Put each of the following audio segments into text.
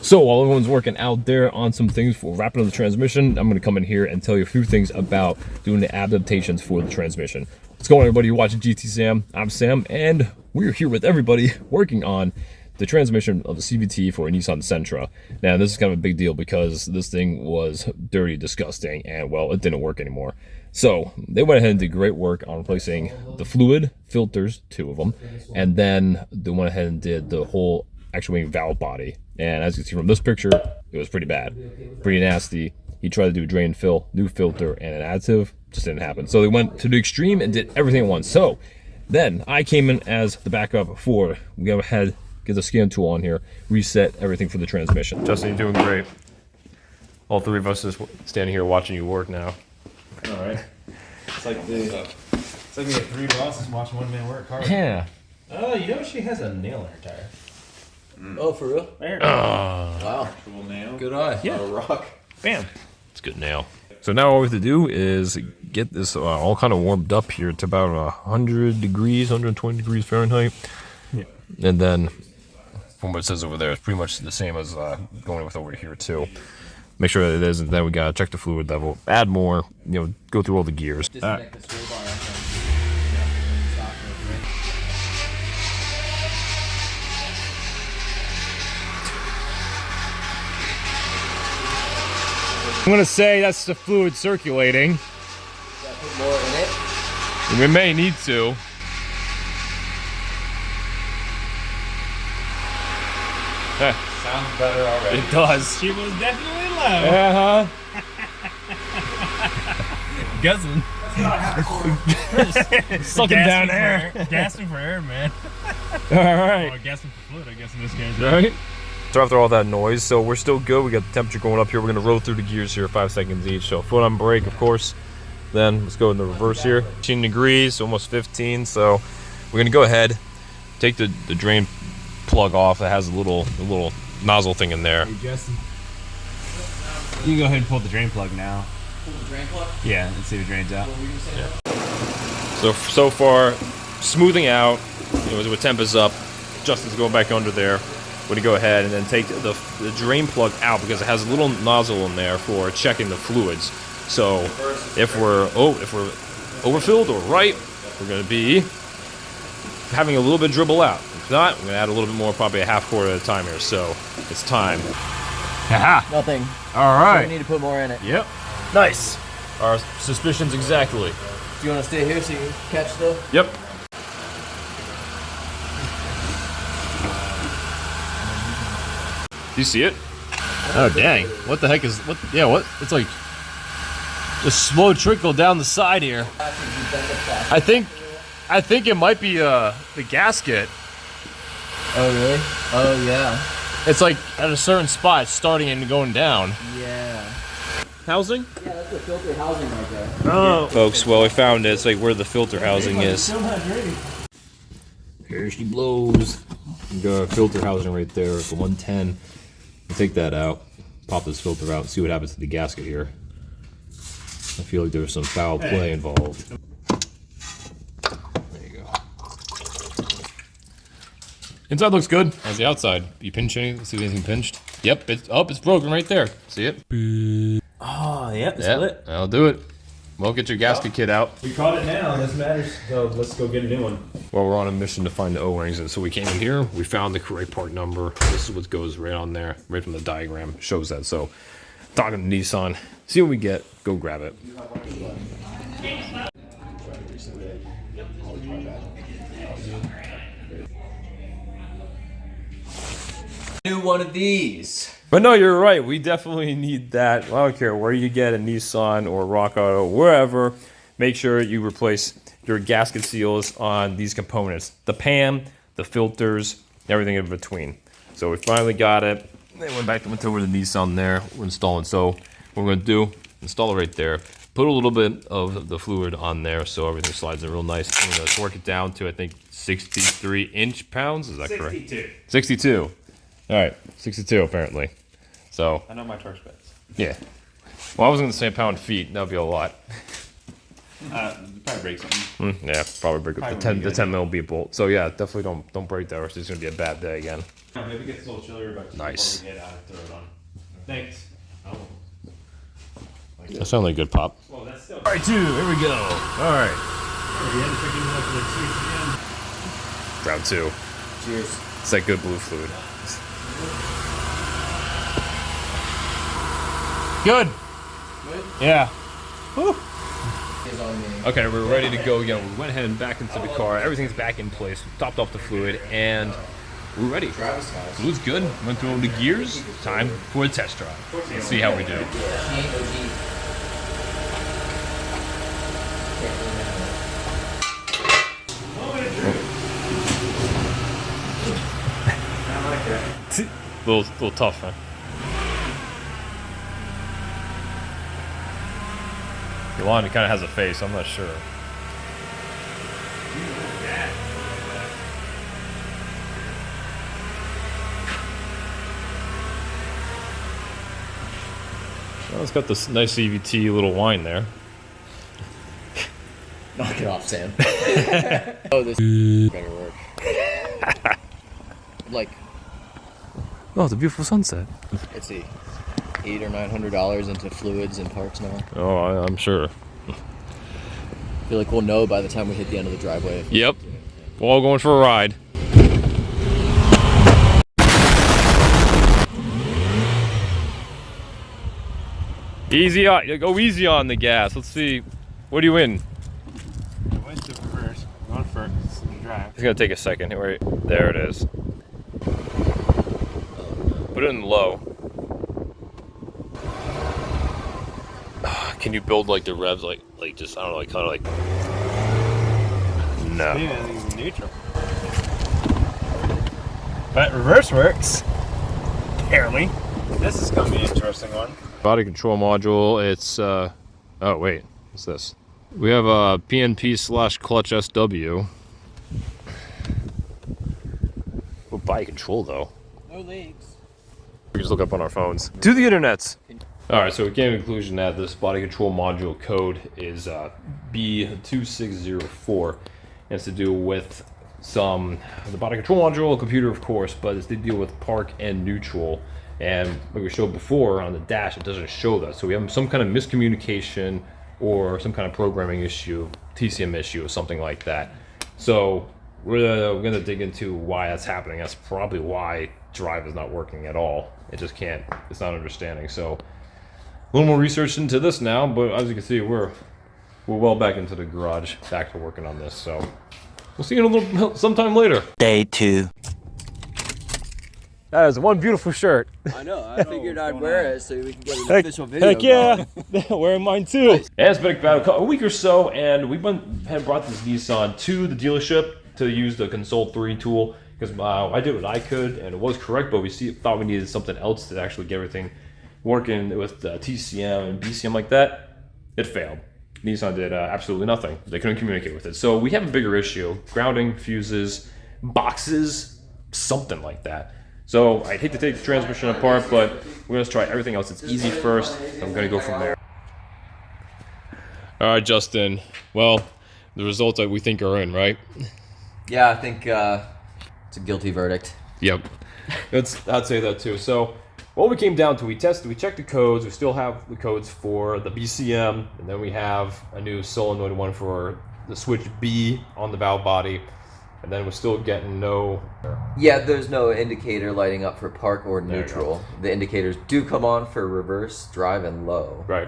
So while everyone's working out there on some things for wrapping up the transmission, I'm going to come in here and tell you a few things about doing the adaptations for the transmission. What's going on, everybody? You're watching GTSam. I'm Sam, and we're here with everybody working on the transmission of the CVT for a Nissan Sentra. Now, this is kind of a big deal because this thing was dirty, disgusting, and, well, it didn't work anymore. So they went ahead and did great work on replacing the fluid filters, 2 of them, and then they went ahead and did the whole actuating valve body. And as you can see from this picture, it was pretty bad, pretty nasty. He tried to do drain fill, new filter, and an additive. Just didn't happen. So they went to the extreme and did everything at once. So then I came in as the backup for, we go ahead, get the scan tool on here, reset everything for the transmission. Justin, you're doing great. All 3 of us is standing here watching you work now. All right. It's like we have 3 bosses watching one man work hard. Yeah. Oh, you know she has a nail in her tire. Oh, for real? Wow. Actual nail. Good eye. Yeah. A rock. Bam. It's a good nail. So now all we have to do is get this all kind of warmed up here to about 100 degrees, 120 degrees Fahrenheit. Yeah. And then from what it says over there, it's pretty much the same as going with over here too. Make sure that it is, and then we gotta check the fluid level, add more, you know, go through all the gears. Disconnect the sway bar. I'm gonna say that's the fluid circulating. Gotta put more in it. We may need to. Sounds better already. It does. She was definitely low. Uh-huh. Guzzling. Sucking down air. Gasping for air, man. Alright. Or gasping for fluid, I guess, in this case. Right? So after all that noise, so we're still good. We got the temperature going up here. We're gonna roll through the gears here 5 seconds each. So foot on brake, of course. Then let's go in the reverse here. 15 degrees, almost 15. So we're gonna go ahead, take the drain plug off. It has a little nozzle thing in there. Hey, Justin. You can go ahead and pull the drain plug now. Pull the drain plug? Yeah, and see if it drains out. So far, smoothing out. You know, the temp is up. Justin's going back under there. We're gonna go ahead and then take the drain plug out because it has a little nozzle in there for checking the fluids. So if we're overfilled or right, we're gonna be having a little bit dribble out. If not, we're gonna add a little bit more, probably a half quart at a time here. So it's time. Haha. Nothing. All So right. we need to put more in it. Yep. Nice. Our suspicions exactly. Do you want to stay here so you can catch the? Yep. Do you see it? Oh dang! What the heck is what? Yeah, what? It's like just slow trickle down the side here. I think it might be the gasket. Oh really? Oh yeah. It's like at a certain spot, it's starting and going down. Yeah. Housing? Yeah, that's the filter housing right there. Oh, folks. Well, we found it. It's like where the filter housing is. Still not draining. Here she blows. You got a filter housing right there, the 110. We'll take that out, pop this filter out, and see what happens to the gasket here. I feel like there's some foul play involved. There you go. Inside looks good. How's the outside? You pinch anything? See anything pinched? Yep, it's broken right there. See it? Oh, yep, Yeah, split. that'll do it. Well, get your gasket kit out. We caught it now, this matters. So let's go get a new one. Well, we're on a mission to find the O-rings, and so we came in here, we found the correct part number. This is what goes right on there, right from the diagram, shows that. So, talking to Nissan, see what we get, go grab it. New one of these. But no, you're right, we definitely need that. Well, I don't care where you get a Nissan or Rock Auto, wherever, make sure you replace your gasket seals on these components. The pan, the filters, everything in between. So we finally got it. Then went over to Nissan there. We're installing. So what we're going to do, install it right there. Put a little bit of the fluid on there so everything slides in real nice. We're going to torque it down to, I think, 63 inch-pounds. Is that correct? 62. 62. All right, 62 apparently. So I know my torque specs. yeah. Well, I was going to say pound-feet. That would be a lot. Probably break something. Yeah, probably break up the 10 mil bead bolt. So yeah, definitely don't break that, or it's just gonna be a bad day again. Maybe it gets a little chillier, but Nice. before we get out, throw it on. Thanks. Oh. That sounds like a good pop. Well, that's still. All right, two. Here we go. All right, round two. Cheers. It's that good blue fluid. Good. Good? Yeah. Woo. Is on me. Okay, we're ready to go again. We went ahead and back into the car. Everything's back in place. We topped off the fluid, and we're ready. Fluid's good. Went through all the gears. Time for a test drive. Let's see how we do. Little tough, huh? Yolanda kind of has a face. I'm not sure. Well, it's got this nice CVT little wine there. Knock it off, Sam. Oh, this better work. Like, Oh, it's a beautiful sunset. let's see, $800 or $900 into fluids and parts now. Oh, I'm sure. I feel like we'll know by the time we hit the end of the driveway. Yep. We're all going for a ride. Easy on, go easy on the gas. Let's see. What are you in? I went to reverse. I'm going first. Drive. It's gonna take a second. Wait, there it is. Put it in low. Can you build like the revs like just I don't know, like kind of like no. Yeah, I think neutral. But reverse works. Apparently. This is gonna be an interesting one. Body control module. It's oh wait, what's this? We have a PNP/clutch SW. What body control though? No legs. We just look up on our phones. To the internets. All right, so we came to the conclusion that this body control module code is B2604. And it's to do with the body control module, computer of course, but it's to deal with park and neutral. And like we showed before on the dash, it doesn't show that. So we have some kind of miscommunication or some kind of programming issue, TCM issue or something like that. So we're gonna dig into why that's happening. That's probably why drive is not working at all. It just can't, it's not understanding. So a little more research into this now, but as you can see, we're well back into the garage, back to working on this. So we'll see you in a little sometime later. Day 2. That is one beautiful shirt. I know. I figured I'd wear it so we can get an Heck, official video. heck yeah, wearing mine too. And it's been about a week or so, and we had brought this Nissan to the dealership to use the Console 3 tool because I did what I could, and it was correct, but we thought we needed something else to actually get everything working with TCM and BCM like that. It failed. Nissan did absolutely nothing. They couldn't communicate with it. So we have a bigger issue: grounding, fuses, boxes, something like that. So I'd hate to take the transmission apart, but we're gonna try everything else. It's easy first. I'm gonna go from there. All right, Justin. Well, the results that we think are in, right? Yeah, I think it's a guilty verdict. Yep. I'd say that too. So what we came down to, we checked the codes. We still have the codes for the BCM, and then we have a new solenoid one for the switch B on the valve body. And then we're still getting no... Yeah, there's no indicator lighting up for park or neutral. The indicators do come on for reverse, drive, and low. Right.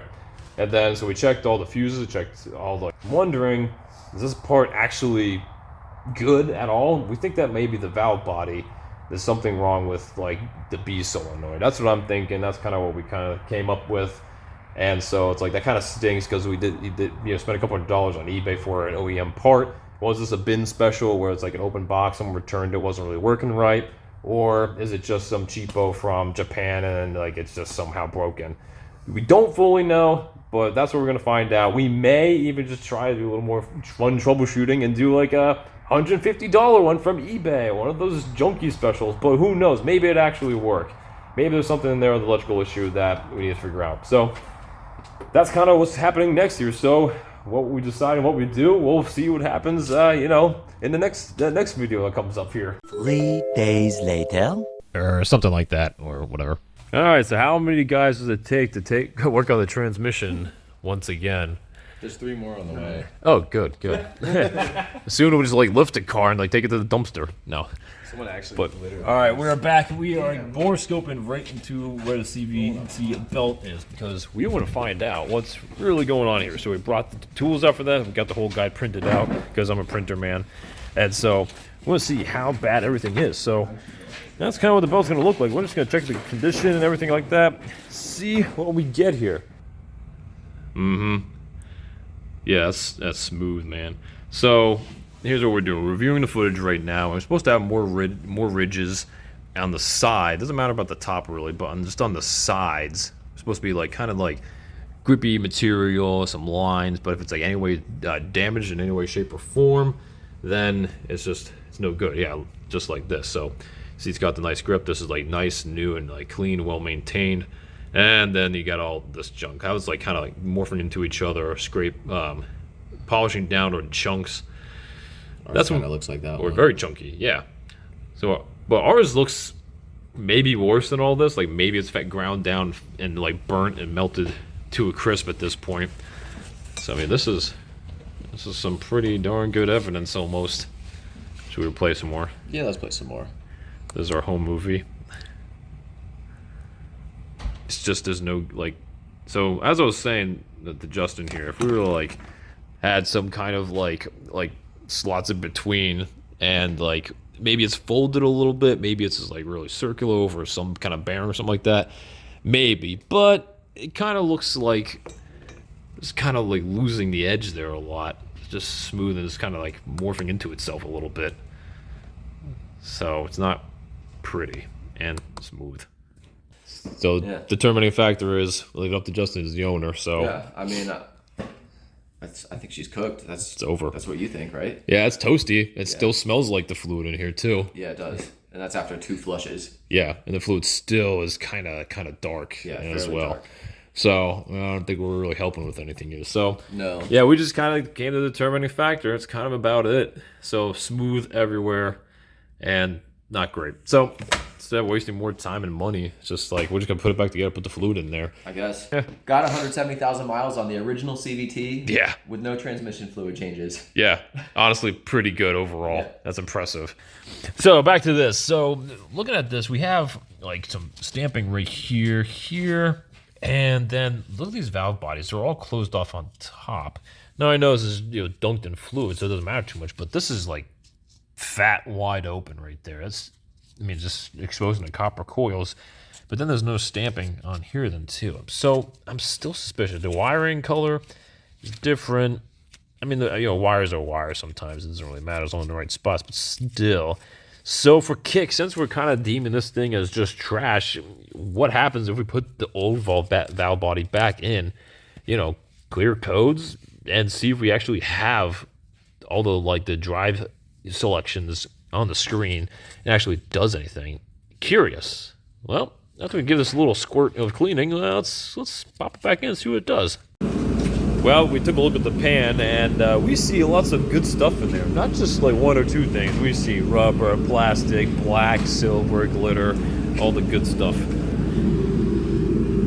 And then, so we checked all the fuses, checked all the... I'm wondering, is this part actually good at all? We think that maybe the valve body, there's something wrong with, like, the B solenoid. That's what I'm thinking. That's kind of what we kind of came up with. And so it's like, that kind of stinks because we did spend a couple of dollars on eBay for an OEM part. Was this a bin special where it's like an open box, someone returned it, wasn't really working right? Or is it just some cheapo from Japan and like it's just somehow broken? We don't fully know, but that's what we're gonna find out. We may even just try to do a little more fun troubleshooting and do like a $150 one from eBay, one of those junky specials, but who knows? Maybe it actually work. Maybe there's something in there with the electrical issue that we need to figure out. So that's kind of what's happening next here. So what we decide and what we do, we'll see what happens, you know, in the next video that comes up here. 3 days later. Or something like that, or whatever. Alright, so how many guys does it take to work on the transmission once again? There's 3 more on the way. Oh, good. Soon we'll just like lift a car and like take it to the dumpster. No. Someone actually literally. All right, we're back. We are bore scoping right into where the CVT belt is because we want to find out what's really going on here. So we brought the tools out for that. We got the whole guide printed out because I'm a printer man, and so we want to see how bad everything is. So that's kind of what the belt's going to look like. We're just going to check the condition and everything like that. See what we get here. Yeah, that's smooth, man. So here's what we're doing. We're reviewing the footage right now. We're supposed to have more ridges on the side. Doesn't matter about the top really, but just on the sides. It's supposed to be like kind of like grippy material, some lines. But if it's like any way damaged in any way, shape, or form, then it's no good. Yeah, just like this. So see, it's got the nice grip. This is like nice, new, and like clean, well maintained. And then you got all this junk. I was like kind of like morphing into each other, polishing down on chunks. That's what it looks like. That or very chunky, yeah. So, but ours looks maybe worse than all this. Like maybe it's ground down and like burnt and melted to a crisp at this point. So I mean, this is some pretty darn good evidence almost. Should we play some more? Yeah, let's play some more. This is our home movie. It's just there's no like. So as I was saying to Justin here, if we were like had some kind of like slots in between and like maybe it's folded a little bit, maybe it's just like really circular over some kind of bearing or something like that, maybe, but it kind of looks like it's kind of like losing the edge there a lot. It's just smooth and it's kind of like morphing into itself a little bit, so it's not pretty and smooth. So yeah. Determining factor is leave it up to Justin as the owner. So yeah, I mean I think she's cooked. It's over. That's what you think, right? Yeah, it's toasty. It still smells like the fluid in here too. Yeah, it does. And that's after 2 flushes. Yeah, and the fluid still is kind of dark as well. Dark. So I don't think we're really helping with anything here. So no. Yeah, we just kind of came to the determining factor. It's kind of about it. So smooth everywhere and not great. So instead of wasting more time and money, it's just like we're just gonna put it back together, put the fluid in there. I guess. Yeah. Got 170,000 miles on the original CVT. Yeah. With no transmission fluid changes. Yeah. Honestly, pretty good overall. Yeah. That's impressive. So back to this. So looking at this, we have like some stamping right here, and then look at these valve bodies. They're all closed off on top. Now I know this is dunked in fluid, so it doesn't matter too much, but this is like fat wide open right there. That's just exposing the copper coils, but then there's no stamping on here then too. So I'm still suspicious. The wiring color is different. I mean, wires are wires sometimes. It doesn't really matter as long as in the right spots, but still. So for kicks, since we're kind of deeming this thing as just trash, what happens if we put the old valve body back in, clear codes and see if we actually have all the drive selections on the screen and actually does anything? Curious. Well, after we give this a little squirt of cleaning, let's pop it back in and see what it does. Well, we took a look at the pan and we see lots of good stuff in there. Not just like 1 or 2 things. We see rubber, plastic, black, silver, glitter, all the good stuff.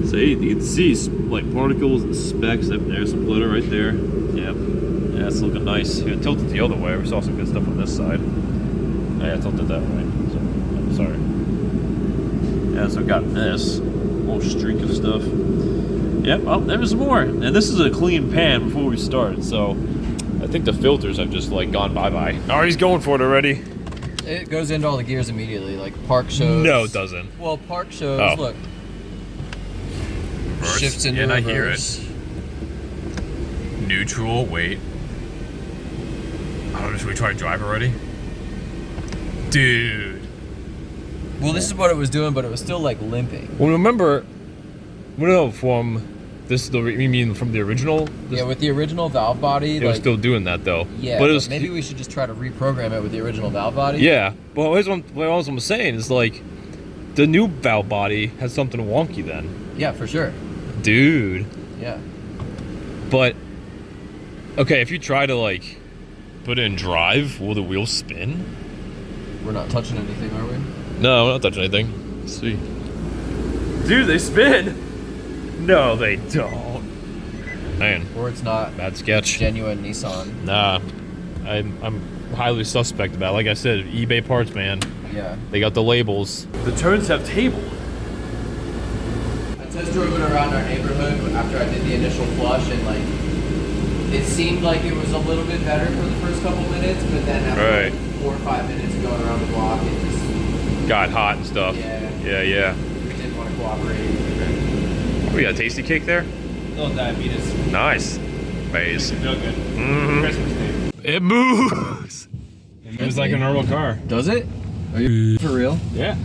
So you can see like particles and specks. There's some glitter right there. Yeah, it's looking nice. You tilt it the other way. We saw some good stuff on this side. Oh, yeah, tilted that way. So, I'm sorry. Yeah, so I've got this little streak of stuff. Yep, oh, there's more. And this is a clean pan before we start, so I think the filters have just like gone bye-bye. Oh, he's going for it already. It goes into all the gears immediately, like park shows. No, it doesn't. Well, park shows, look. Reverse. Shifts into and reverse. I hear it. Neutral, wait. I don't know, should we try to drive already? Dude. Well, this is what it was doing, but it was still like limping. Well, remember, from this, you mean from the original? Yeah, with the original valve body. It was still doing that though. Yeah, but maybe we should just try to reprogram it with the original valve body. Yeah, but what I'm saying is like, the new valve body has something wonky then. Yeah, for sure. Dude. Yeah. But Okay, if you try to like put it in drive, will the wheels spin? We're not touching anything, are we? No, we're not touching anything. Let's see. Dude, they spin! No, they don't. Man, Or it's not bad sketch. genuine Nissan. Nah, I'm highly suspect about it. Like I said, eBay parts, man. Yeah. They got the labels. The turns have table. I test drove it around our neighborhood after I did the initial flush, and like it seemed like it was a little bit better for the first couple minutes, but then after Right. like 4 or 5 minutes of going around the block, it just Got hot and stuff. Yeah. didn't want to cooperate. We got a tasty cake there. Little diabetes. Nice. Base. Feel good. Mhm. Christmas Day. It moves. It moves like a normal car. Does it? Are you for real? Yeah.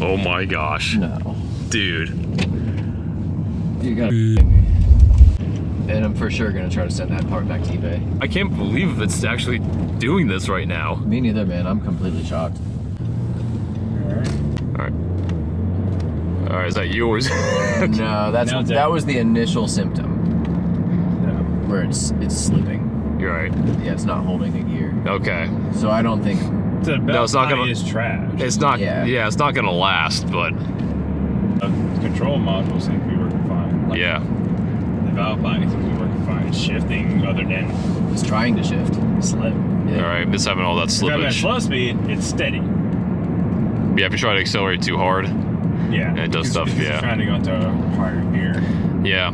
Oh my gosh, No. dude. You gotta And I'm for sure gonna try to send that part back to eBay. I can't believe it's actually doing this right now. Me neither, man. I'm completely shocked. All right, is that yours? No, Now it's that was the initial symptom where it's slipping. You're right. Yeah, it's not holding the gear. Okay. So I don't think. The belt No, it's not body gonna- is trash. It's not. Yeah. Yeah, it's not gonna last. But The control modules seem to be working fine. Like, yeah. the valve body seems to be working fine. It's shifting other than It's trying to shift. slip. Yeah. All right, it's having all that If I'm at slippage. slow speed, it's steady. Yeah, if you try to accelerate too hard. Yeah. It does stuff, Because yeah. It's trying to go into a higher gear. Yeah.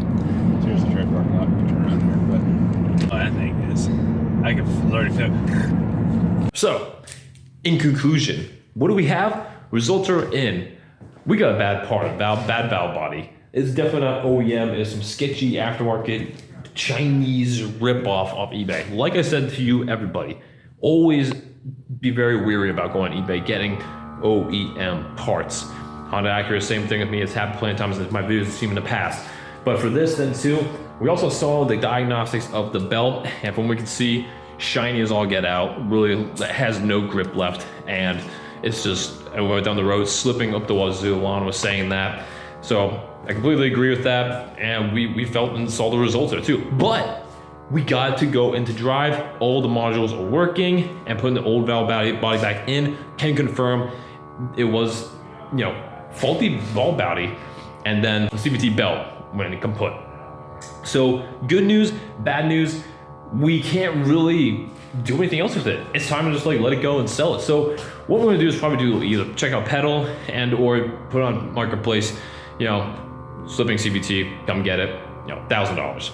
Here's the trip parking lot. We can turn around here, but that thing is. I can already feel. So, in conclusion, what do we have? Results are in. We got a bad part, bad valve body. It's definitely not OEM. It's some sketchy aftermarket Chinese ripoff off eBay. Like I said to you, everybody, always be very weary about going on eBay, getting OEM parts. Honda Acura, same thing with me. It's happened plenty of times in my videos you've seen in the past. But for this then too, we also saw the diagnostics of the belt, and from what we can see, shiny as all get out, really has no grip left, and it's just, I went down the road slipping up the wazoo. Lon was saying that. So I completely agree with that, and we felt and saw the results there too. But we got to go into drive, all the modules are working, and putting the old valve body back in, can confirm it was, faulty valve body, and then the CVT belt when it kaput. So good news, bad news, we can't really do anything else with it. It's time to just let it go and sell it. So what we're gonna do is probably do either check out pedal and or put on marketplace, slipping CVT, come get it, $1,000.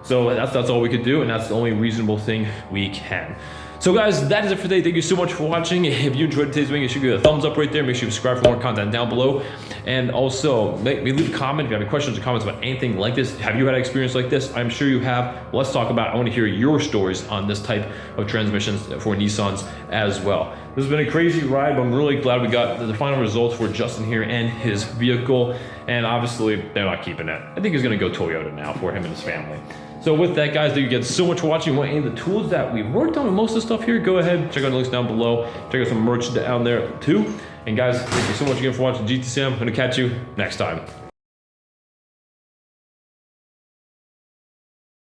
So that's all we could do, and that's the only reasonable thing we can. So guys, that is it for today. Thank you so much for watching. If you enjoyed today's video, you should give it a thumbs up right there. Make sure you subscribe for more content down below. And also, leave a comment if you have any questions or comments about anything like this. Have you had an experience like this? I'm sure you have. Let's talk about it. I want to hear your stories on this type of transmissions for Nissans as well. This has been a crazy ride, but I'm really glad we got the final results for Justin here and his vehicle. And obviously, they're not keeping it. I think he's going to go Toyota now for him and his family. So with that, guys, thank you again so much for watching. Want any of the tools that we've worked on and most of the stuff here, go ahead, check out the links down below. Check out some merch down there too. And guys, thank you so much again for watching GTSam. I'm going to catch you next time.